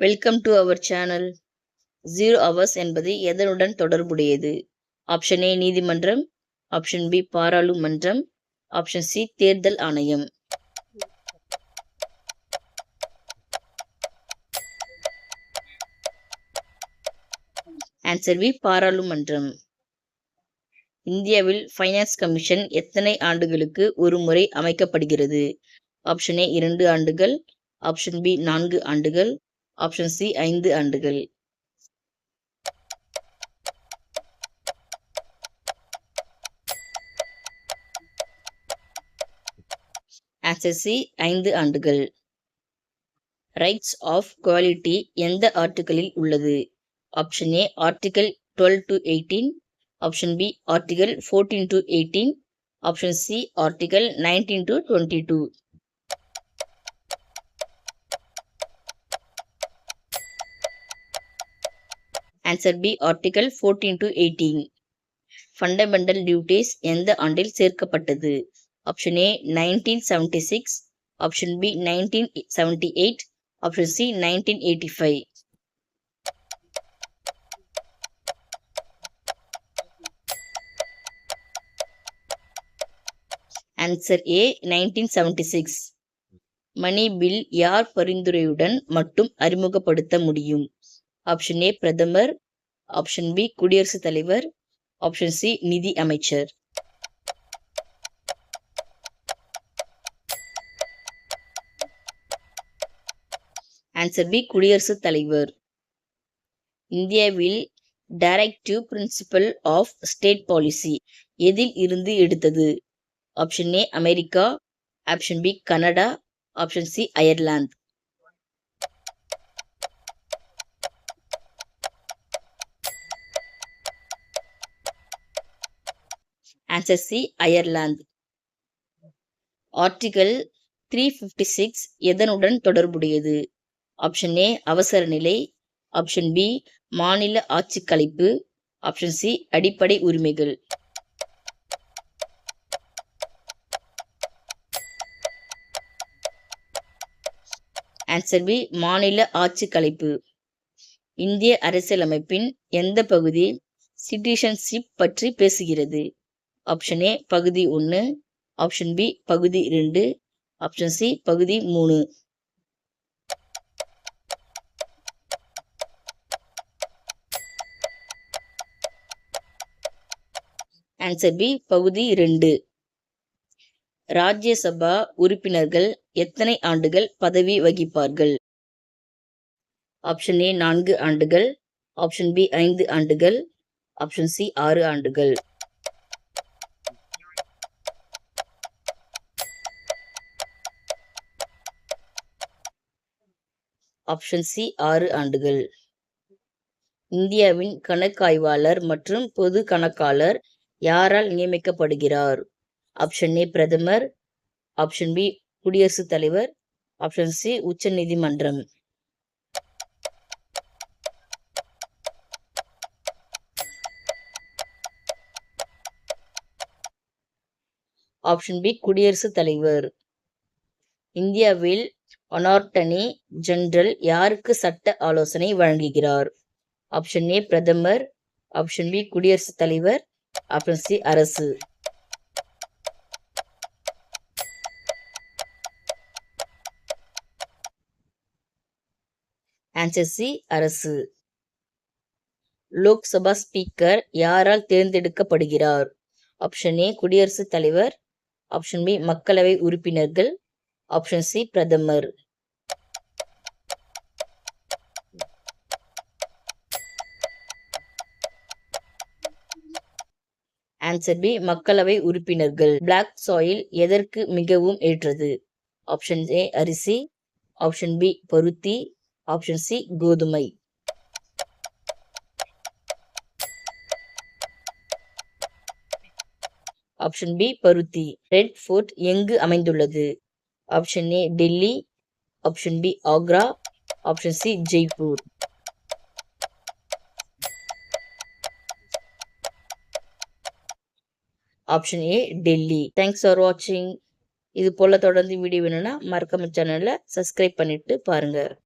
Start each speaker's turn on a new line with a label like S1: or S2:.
S1: Welcome to our channel. 0 hours என்பது எதனுடன் தொடர்புடையது? ஆப்ஷன் ஏ நீதிமன்றம், ஆப்ஷன் பி பாராளுமன்றம், ஆப்ஷன் சி தேர்தல் ஆணையம். ஆன்சர் பி பாராளுமன்றம். இந்தியாவில் ஃபைனான்ஸ் கமிஷன் எத்தனை ஆண்டுகளுக்கு ஒரு முறை அமைக்கப்படுகிறது? ஆப்ஷன் ஏ 2 ஆண்டுகள், ஆப்ஷன் பி 4 ஆண்டுகள், ஆப்ஷன் சி 5 ஆண்டுகள். ஆன்சர் சி 5 ஆண்டுகள். ரைட்ஸ் ஆஃப் குவாலிட்டி எந்த ஆர்டிகிளில் உள்ளது? Option A article 12 to 18, option B article 14 to 18, option C article 19 to 22. Answer B article 14 to 18. Fundamental duties எந்த ஆண்டில் சேர்க்கப்பட்டது? Option A 1976, option B 1978, option C 1985. Answer A 1976. Money bill யார் பரிந்துரையுடன் மட்டும் அறிமுகப்படுத்த முடியும்? ஆப்ஷன் ஏ பிரதமர், ஆப்ஷன் பி குடியரசுத் தலைவர், ஆப்ஷன் சி நிதி அமைச்சர். ஆன்சர் பி குடியரசுத் தலைவர். இந்தியாவில் directive principle of state policy எதில் இருந்து எடுத்தது? Option A America, option B Canada, option C Ireland. Answer C Ireland. Article 356 எதனுடன் தொடர்புடையது? ஆப்ஷன் ஏ அவசர நிலை, ஆப்ஷன் பி மாநில ஆட்சி கலைப்பு, ஆப்ஷன் சி அடிப்படை உரிமைகள். ஆன்சர் பி மாநில ஆட்சி கலைப்பு. இந்திய அரசியலமைப்பின் எந்த பகுதி சிட்டிசன்ஷிப் பற்றி பேசுகிறது? ஆப்ஷன் ஏ பகுதி 1, ஆப்ஷன் பி பகுதி 2, ஆப்ஷன் சி பகுதி 3. ஆன்சர் பி பகுதி 2. ராஜ்யசபா உறுப்பினர்கள் எத்தனை ஆண்டுகள் பதவி வகிப்பார்கள்? ஆப்ஷன் ஏ 4 ஆண்டுகள், ஆப்ஷன் பி 5 ஆண்டுகள், ஆப்ஷன் சி 6 ஆண்டுகள். ஆப்ஷன் சி 6 ஆண்டுகள். இந்தியாவின் கணக்காய்வாளர் மற்றும் பொது கணக்காளர் யாரால் நியமிக்கப்படுகிறார்? ஆப்ஷன் ஏ பிரதமர், ஆப்ஷன் பி குடியரசுத் தலைவர், ஆப்ஷன் சி உச்ச நீதிமன்றம். ஆப்ஷன் பி குடியரசுத் தலைவர். இந்தியாவில் அட்டார்னி ஜெனரல் யாருக்கு சட்ட ஆலோசனை வழங்குகிறார்? ஆப்ஷன் ஏ பிரதமர், ஆப்ஷன் பி குடியரசுத் தலைவர், ஆப்ஷன் சி அரசு. ஆன்சர் சி அரசு. லோக்சபா ஸ்பீக்கர் யாரால் தேர்ந்தெடுக்கப்படுகிறார்? ஆப்ஷன் ஏ குடியரசுத் தலைவர், ஆப்ஷன் பி மக்களவை உறுப்பினர்கள், ஆப்ஷன் சி பிரதமர். ஆன்சர் பி மக்களவை உறுப்பினர்கள். பிளாக் சாயில் எதற்கு மிகவும் ஏற்றது? ஆப்ஷன் ஏ அரிசி, ஆப்ஷன் பி பருத்தி, ஆப்ஷன் சி கோதுமை. ஆப்ஷன் பி பருத்தி. ரெட் ஃபோர்ட் எங்கு அமைந்துள்ளது? Option A Delhi, option B Agra, option C Jaipur. Option A Delhi. Thanks for வாட்சிங். இது போல தொடர்ந்து வீடியோ வேணும்னா மறக்காம சேனலை சப்ஸ்கிரைப் பண்ணிட்டு பாருங்க.